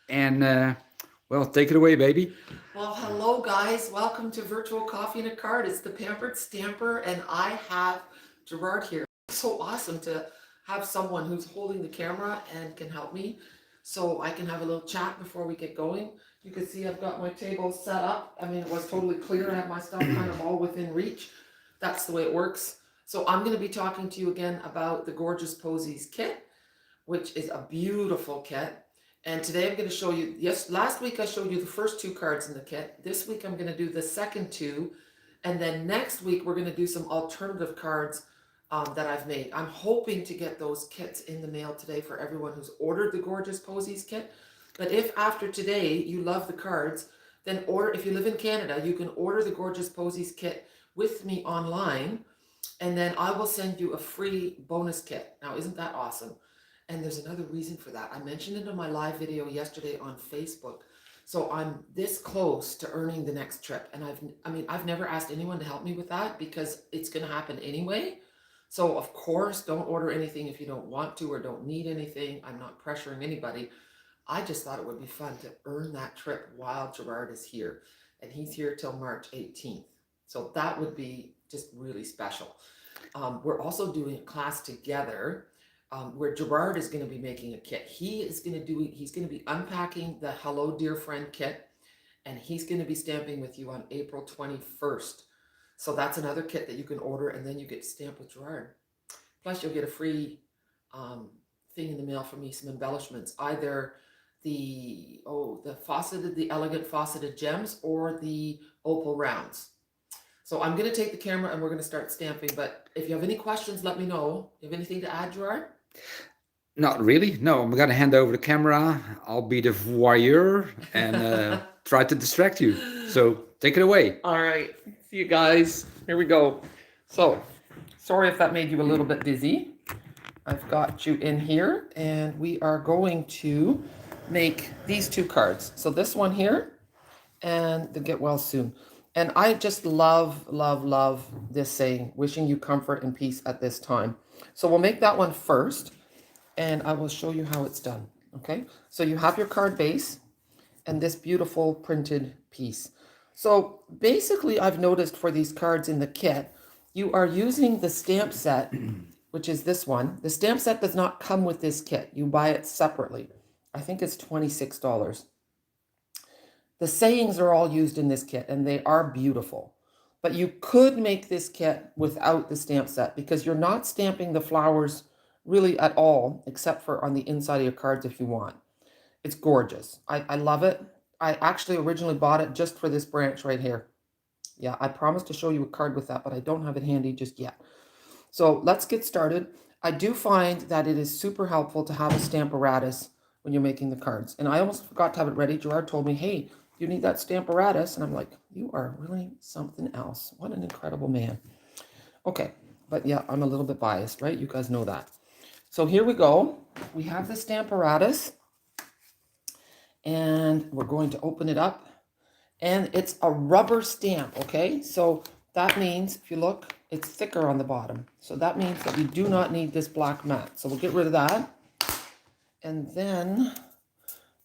And well, take it away, baby. Well, hello guys. Welcome to Virtual Coffee and a Card. It's the Pampered Stamper, and I have Gerard here. It's so awesome to have someone who's holding the camera and can help me so I can have a little chat before we get going. You can see I've got my table set up. I mean, it was totally clear. I have my stuff kind of all within reach. That's the way it works. So I'm going to be talking to you again about the gorgeous Posies kit, which is a beautiful kit. And today I'm going to show you, yes, last week I showed you the first two cards in the kit. This week I'm going to do the second two. And then next week we're going to do some alternative cards that I've made. I'm hoping to get those kits in the mail today for everyone who's ordered the Gorgeous Posies kit. But if after today you love the cards, then order, if you live in Canada, you can order the Gorgeous Posies kit with me online. And then I will send you a free bonus kit. Now, isn't that awesome? And there's another reason for that. I mentioned it in my live video yesterday on Facebook. So I'm this close to earning the next trip. And I've never asked anyone to help me with that because it's going to happen anyway. So of course, don't order anything if you don't want to or don't need anything. I'm not pressuring anybody. I just thought it would be fun to earn that trip while Gerard is here. And he's here till March 18th. So that would be just really special. We're also doing a class together where Gerard is going to be making a kit. He's going to be unpacking the Hello Dear Friend kit, and he's going to be stamping with you on April 21st. So that's another kit that you can order, and then you get to stamp with Gerard. Plus, you'll get a free thing in the mail from me, some embellishments, either the elegant faceted gems or the opal rounds. So I'm going to take the camera and we're going to start stamping. But if you have any questions, let me know. You have anything to add, Gerard? Not really. No, I'm gonna hand over the camera. I'll be the voyeur and try to distract you. So take it away. All right. See you guys. Here we go. So, sorry if that made you a little bit dizzy. I've got you in here, and we are going to make these two cards. So, this one here and the Get Well Soon. And I just love, love, love this saying, wishing you comfort and peace at this time. So, we'll make that one first, and I will show you how it's done. Okay. So, you have your card base and this beautiful printed piece. So basically, I've noticed for these cards in the kit, you are using the stamp set, which is this one. The stamp set does not come with this kit. You buy it separately. I think it's $26. The sayings are all used in this kit, and they are beautiful. But you could make this kit without the stamp set because you're not stamping the flowers really at all, except for on the inside of your cards if you want. It's gorgeous. I love it. I actually originally bought it just for this branch right here. Yeah, I promised to show you a card with that, but I don't have it handy just yet. So let's get started. I do find that it is super helpful to have a stamparatus when you're making the cards. And I almost forgot to have it ready. Gerard told me, hey, you need that stamparatus. And I'm like, you are really something else. What an incredible man. Okay, but yeah, I'm a little bit biased, right? You guys know that. So here we go. We have the stamparatus. And we're going to open it up, and it's a rubber stamp. Okay, so that means if you look, it's thicker on the bottom, so that means that we do not need this black mat, so we'll get rid of that. And then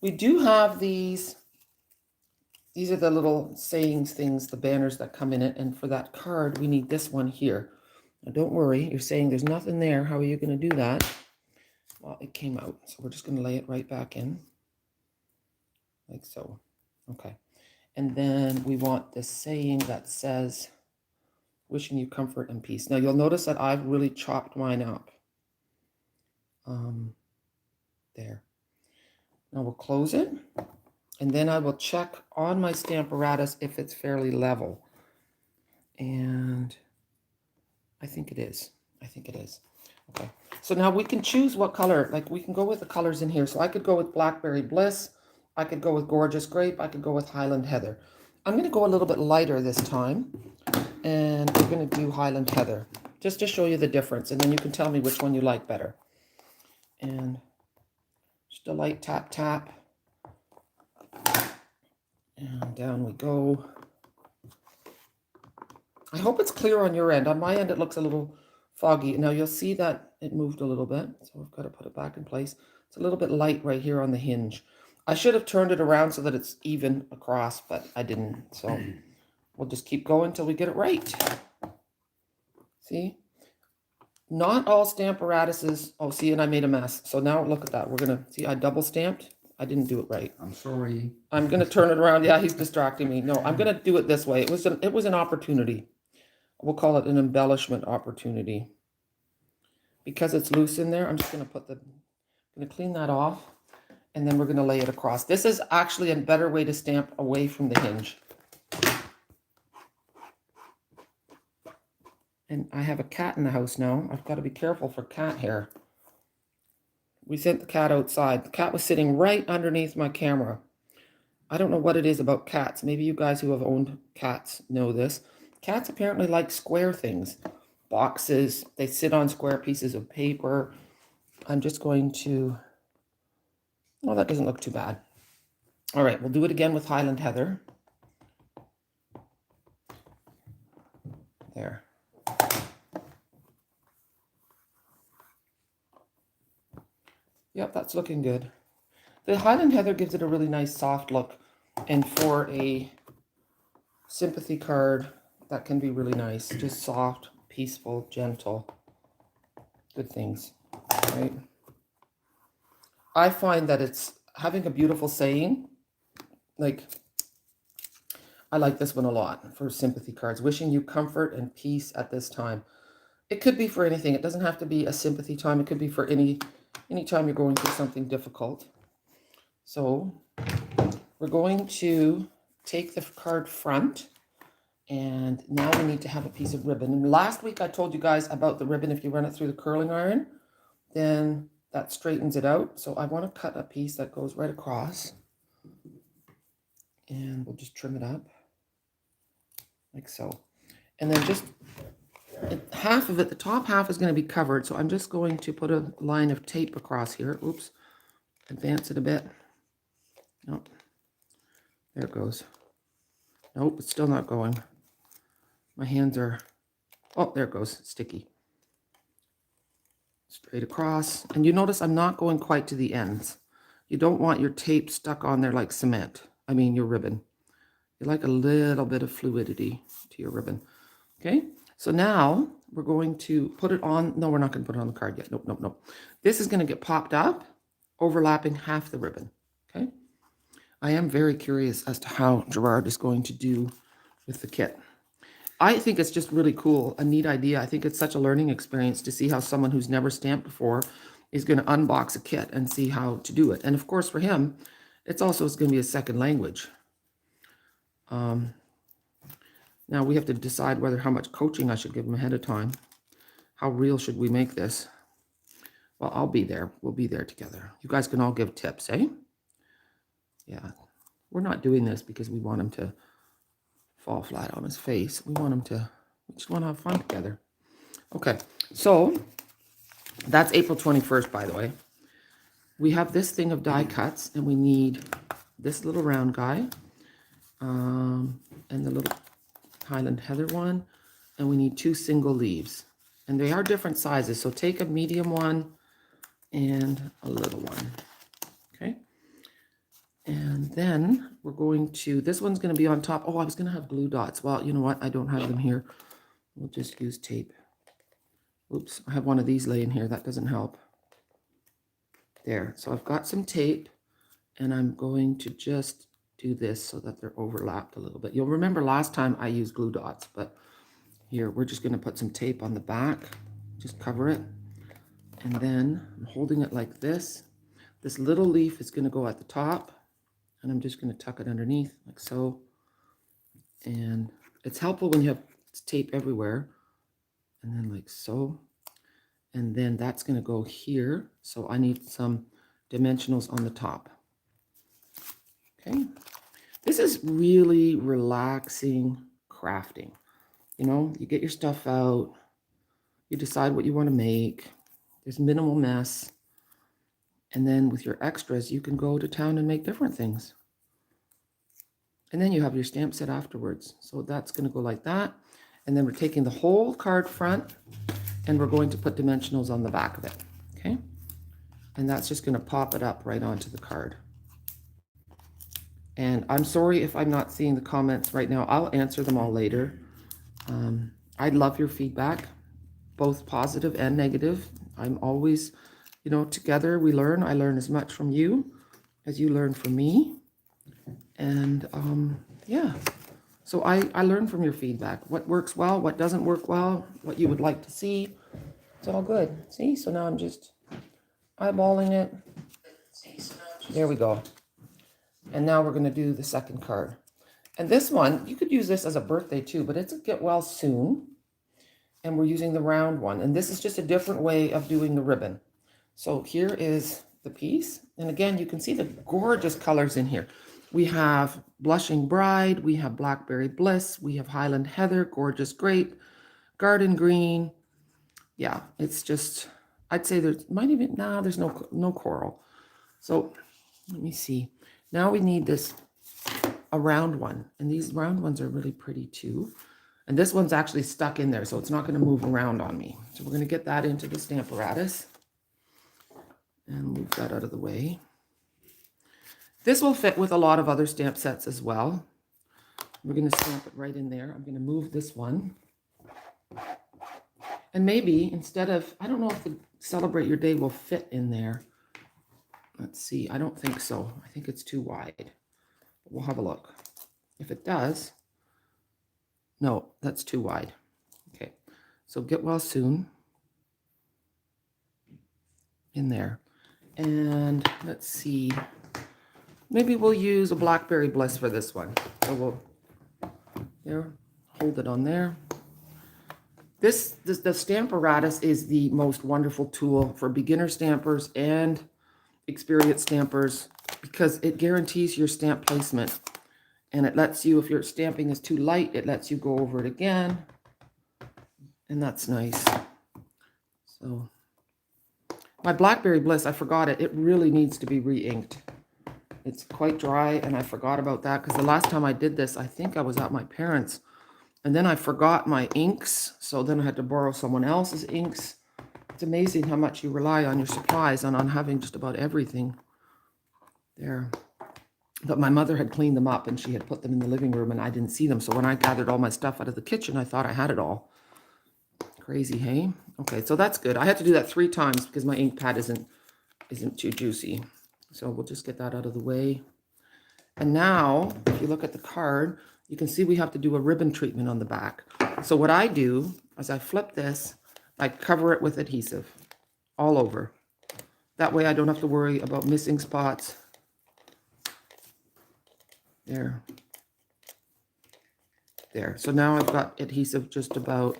we do have these are the little sayings things, the banners that come in it, and for that card we need this one here. Now don't worry, you're saying there's nothing there. How are you going to do that? Well, it came out, so we're just going to lay it right back in like so. Okay. And then we want this saying that says, wishing you comfort and peace. Now you'll notice that I've really chopped mine up. There. Now we'll close it. And then I will check on my stamparatus if it's fairly level. And I think it is. I think it is. Okay. So now we can choose what color. Like we can go with the colors in here. So I could go with Blackberry Bliss. I could go with Gorgeous Grape. I could go with Highland Heather. I'm going to go a little bit lighter this time. And we're going to do Highland Heather. Just to show you the difference. And then you can tell me which one you like better. And just a light tap, tap. And down we go. I hope it's clear on your end. On my end, it looks a little foggy. Now you'll see that it moved a little bit. So we've got to put it back in place. It's a little bit light right here on the hinge. I should have turned it around so that it's even across, but I didn't. So we'll just keep going until we get it right. See? Not all stamparatuses. Oh, see, and I made a mess. So now look at that. We're going to, see, I double stamped. I didn't do it right. I'm sorry. I'm going to turn it around. Yeah, he's distracting me. No, I'm going to do it this way. It was an opportunity. We'll call it an embellishment opportunity. Because it's loose in there, I'm just going to clean that off, and then we're going to lay it across. This is actually a better way to stamp away from the hinge. And I have a cat in the house now. I've got to be careful for cat hair. We sent the cat outside. The cat was sitting right underneath my camera. I don't know what it is about cats. Maybe you guys who have owned cats know this. Cats apparently like square things. Boxes. They sit on square pieces of paper. I'm just going to... Oh, that doesn't look too bad. All right, we'll do it again with Highland Heather. There. Yep, that's looking good. The Highland Heather gives it a really nice soft look, and for a sympathy card, that can be really nice. Just soft, peaceful, gentle, good things, right? I find that it's having a beautiful saying, like, I like this one a lot for sympathy cards. Wishing you comfort and peace at this time. It could be for anything. It doesn't have to be a sympathy time. It could be for any time you're going through something difficult. So we're going to take the card front, and now we need to have a piece of ribbon. And last week I told you guys about the ribbon. If you run it through the curling iron, then that straightens it out. So I want to cut a piece that goes right across, and we'll just trim it up like so. And then just half of it, the top half is going to be covered. So I'm just going to put a line of tape across here. Oops, advance it a bit. Nope, there it goes. Nope, it's still not going. My hands are, oh, there it goes, sticky. Straight across. And you notice I'm not going quite to the ends. You don't want your tape stuck on there like cement. I mean your ribbon. You like a little bit of fluidity to your ribbon. Okay, so now we're going to put it on. No, we're not going to put it on the card yet. Nope, nope, nope. This is going to get popped up, overlapping half the ribbon. Okay, I am very curious as to how Gerard is going to do with the kit. I think it's just really cool, a neat idea. I think it's such a learning experience to see how someone who's never stamped before is going to unbox a kit and see how to do it. And of course, for him, it's going to be a second language. Now we have to decide how much coaching I should give him ahead of time. How real should we make this? Well, I'll be there. We'll be there together. You guys can all give tips, eh? Yeah. We're not doing this because we want him to fall flat on his face. We just want to have fun together. Okay, so that's April 21st, by the way. We have this thing of die cuts, and we need this little round guy, and the little Highland Heather one, and we need 2 single leaves. And they are different sizes, so take a medium one and a little one. Okay. And then we're going to, this one's going to be on top. Oh, I was going to have glue dots. Well, you know what? I don't have them here. We'll just use tape. Oops, I have one of these laying here. That doesn't help. There. So I've got some tape, and I'm going to just do this so that they're overlapped a little bit. You'll remember last time I used glue dots, but here we're just going to put some tape on the back. Just cover it. And then I'm holding it like this. This little leaf is going to go at the top. And I'm just going to tuck it underneath like so. And it's helpful when you have tape everywhere. And then like so. And then that's going to go here. So I need some dimensionals on the top. Okay. This is really relaxing crafting. You know, you get your stuff out. You decide what you want to make. There's minimal mess. And then with your extras, you can go to town and make different things. And then you have your stamp set afterwards. So that's going to go like that. And then we're taking the whole card front, and we're going to put dimensionals on the back of it. Okay? And that's just going to pop it up right onto the card. And I'm sorry if I'm not seeing the comments right now. I'll answer them all later. I'd love your feedback, both positive and negative. I'm always, together we learn. I learn as much from you as you learn from me. And yeah, so I learn from your feedback. What works well, what doesn't work well, what you would like to see. It's all good. See, so now I'm just eyeballing it. There we go. And now we're going to do the second card. And this one, you could use this as a birthday too, but it's a get well soon. And we're using the round one. And this is just a different way of doing the ribbon. So here is the piece. And again, you can see the gorgeous colors in here. We have Blushing Bride, we have Blackberry Bliss, we have Highland Heather, Gorgeous Grape, Garden Green. Yeah, it's just, I'd say there's might even, nah, there's no coral. So let me see. Now we need this, a round one. And these round ones are really pretty too. And this one's actually stuck in there, so it's not going to move around on me. So we're going to get that into the Stamparatus and move that out of the way. This will fit with a lot of other stamp sets as well. We're going to stamp it right in there. I'm going to move this one. And maybe instead of, I don't know if the Celebrate Your Day will fit in there. Let's see. I don't think so. I think it's too wide. We'll have a look. If it does, no, that's too wide. Okay, so Get Well Soon in there. And let's see. Maybe we'll use a Blackberry Bliss for this one. So we'll there, hold it on there. The Stamparatus is the most wonderful tool for beginner stampers and experienced stampers because it guarantees your stamp placement. And it lets you, if your stamping is too light, it lets you go over it again. And that's nice. So my Blackberry Bliss, I forgot it. It really needs to be re-inked. It's quite dry, and I forgot about that because the last time I did this, I think I was at my parents', and then I forgot my inks, so then I had to borrow someone else's inks. It's amazing how much you rely on your supplies and on having just about everything there. But my mother had cleaned them up, and she had put them in the living room, and I didn't see them, so when I gathered all my stuff out of the kitchen, I thought I had it all. Crazy, hey? Okay, so that's good. I had to do that 3 times because my ink pad isn't too juicy. So we'll just get that out of the way. And now, if you look at the card, you can see we have to do a ribbon treatment on the back. So what I do is I flip this, I cover it with adhesive all over. That way I don't have to worry about missing spots. There. There. So now I've got adhesive just about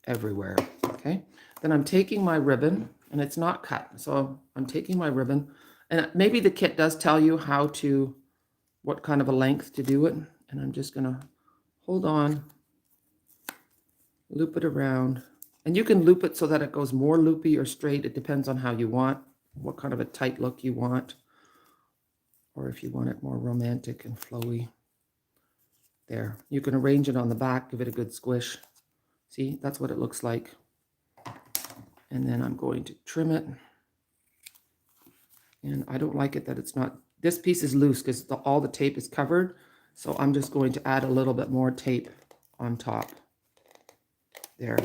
everywhere. Okay. Then I'm taking my ribbon, and it's not cut. So I'm taking my ribbon, and maybe the kit does tell you what kind of a length to do it. And I'm just going to hold on, loop it around. And you can loop it so that it goes more loopy or straight. It depends on how you want, what kind of a tight look you want, or if you want it more romantic and flowy. There. You can arrange it on the back, give it a good squish. See, that's what it looks like. And then I'm going to trim it. And I don't like it that it's not, this piece is loose because all the tape is covered. So I'm just going to add a little bit more tape on top. There.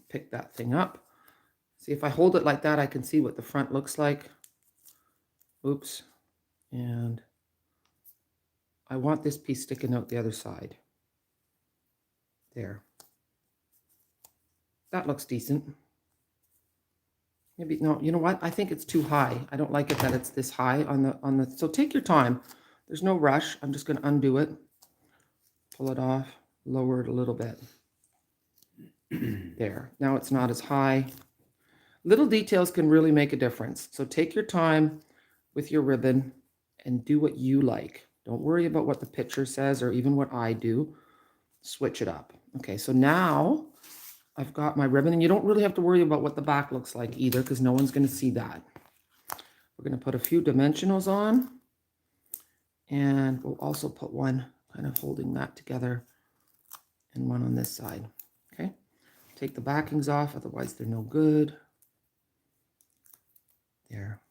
Pick that thing up. See, if I hold it like that, I can see what the front looks like. Oops. And I want this piece sticking out the other side. There. That looks decent. Maybe, no, you know what? I think it's too high. I don't like it that it's this high on the, so take your time. There's no rush. I'm just going to undo it. Pull it off, lower it a little bit. There. Now it's not as high. Little details can really make a difference. So take your time with your ribbon and do what you like. Don't worry about what the picture says or even what I do. Switch it up. Okay, so now I've got my ribbon, and you don't really have to worry about what the back looks like either because no one's going to see that. We're going to put a few dimensionals on, and we'll also put one kind of holding that together and one on this side. Okay, take the backings off, otherwise they're no good. There.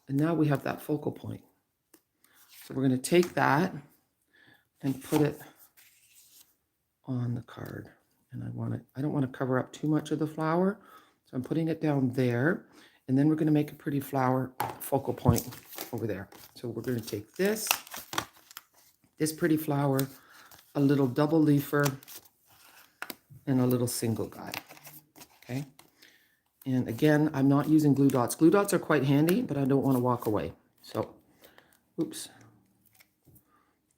And now we have that focal point. So we're going to take that and put it on the card. And I don't want to cover up too much of the flower. So I'm putting it down there. And then we're going to make a pretty flower focal point over there. So we're going to take this pretty flower, a little double leafer, and a little single guy. Okay. And again, I'm not using glue dots. Glue dots are quite handy, but I don't want to walk away. So, oops.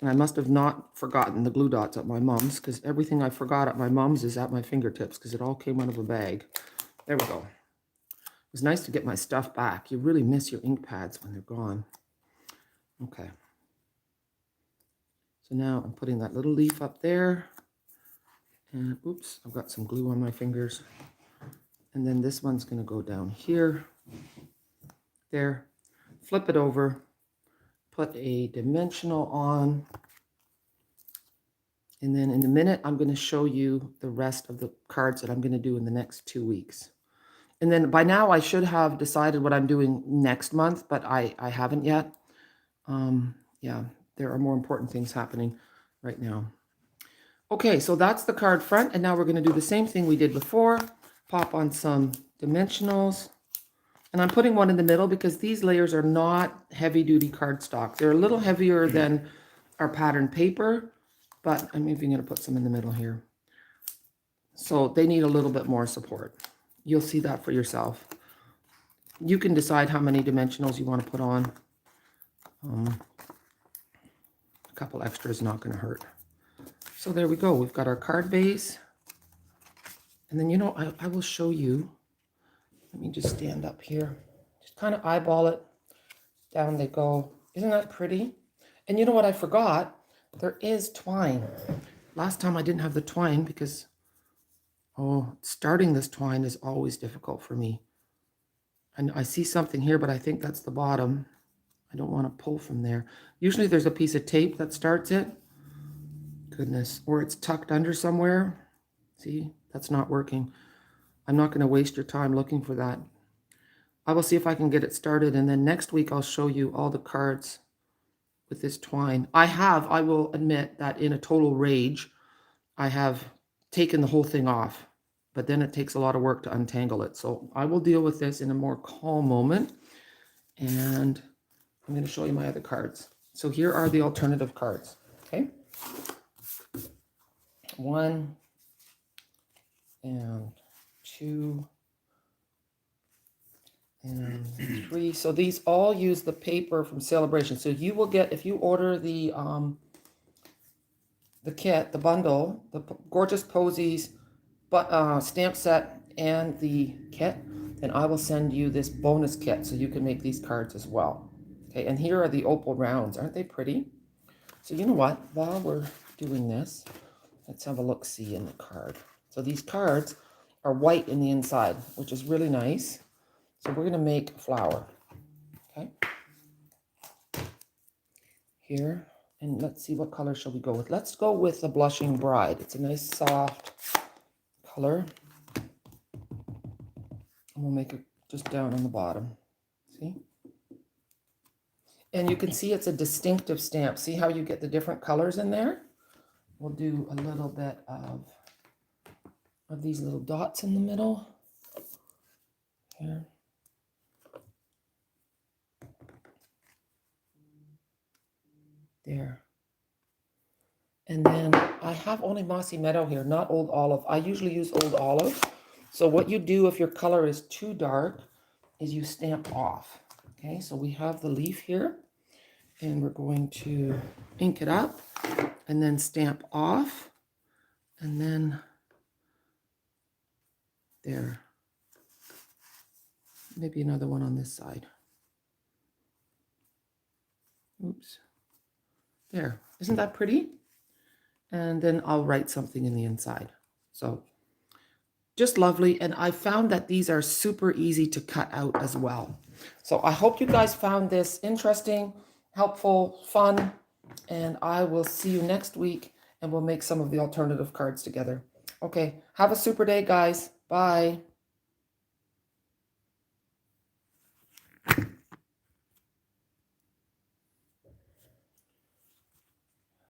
And I must have not forgotten the glue dots at my mom's, because everything I forgot at my mom's is at my fingertips, because it all came out of a bag. There we go. It was nice to get my stuff back. You really miss your ink pads when they're gone. Okay. So now I'm putting that little leaf up there. And oops, I've got some glue on my fingers. And then this one's going to go down here. There. Flip it over. Put a dimensional on. And then in a minute, I'm going to show you the rest of the cards that I'm going to do in the next 2 weeks. And then by now, I should have decided what I'm doing next month, but I haven't yet. Yeah, there are more important things happening right now. Okay, so that's the card front. And now we're going to do the same thing we did before. Pop on some dimensionals. And I'm putting one in the middle because these layers are not heavy-duty cardstock. They're a little heavier than our pattern paper, but I'm even going to put some in the middle here. So they need a little bit more support. You'll see that for yourself. You can decide how many dimensionals you want to put on. A couple extra is not going to hurt. So there we go. We've got our card base. And then, you know, I will show you. Let me just stand up here. Just kind of eyeball it. Down they go. Isn't that pretty? And you know what I forgot? There is twine. Last time I didn't have the twine because, starting this twine is always difficult for me. And I see something here, but I think that's the bottom. I don't want to pull from there. Usually there's a piece of tape that starts it. Goodness. Or it's tucked under somewhere. See, that's not working. I'm not going to waste your time looking for that. I will see if I can get it started, and then next week I'll show you all the cards with this twine. I will admit that in a total rage, I have taken the whole thing off, but then it takes a lot of work to untangle it. So I will deal with this in a more calm moment, and I'm going to show you my other cards. So here are the alternative cards, okay? 1 and 2 and 3. So these all use the paper from Celebration. So you will get, if you order the kit, the bundle, the gorgeous Posies stamp set and the kit, then I will send you this bonus kit so you can make these cards as well. Okay, and here are the opal rounds. Aren't they pretty? So you know what? While we're doing this, let's have a look-see in the card. So these cards are white in the inside, which is really nice. So we're going to make a flower. Okay. Here. And let's see, what color shall we go with? Let's go with the Blushing Bride. It's a nice soft color. And we'll make it just down on the bottom. See? And you can see it's a distinctive stamp. See how you get the different colors in there? We'll do a little bit of these little dots in the middle. Here. There. And then I have only Mossy Meadow here, not Old Olive. I usually use Old Olive. So what you do if your color is too dark is you stamp off. Okay, so we have the leaf here. And we're going to ink it up and then stamp off. And then there. Maybe another one on this side. Oops. There. Isn't that pretty? And then I'll write something in the inside. So just lovely. And I found that these are super easy to cut out as well. So I hope you guys found this interesting, helpful, fun. And I will see you next week and we'll make some of the alternative cards together. Okay. Have a super day, guys. Bye.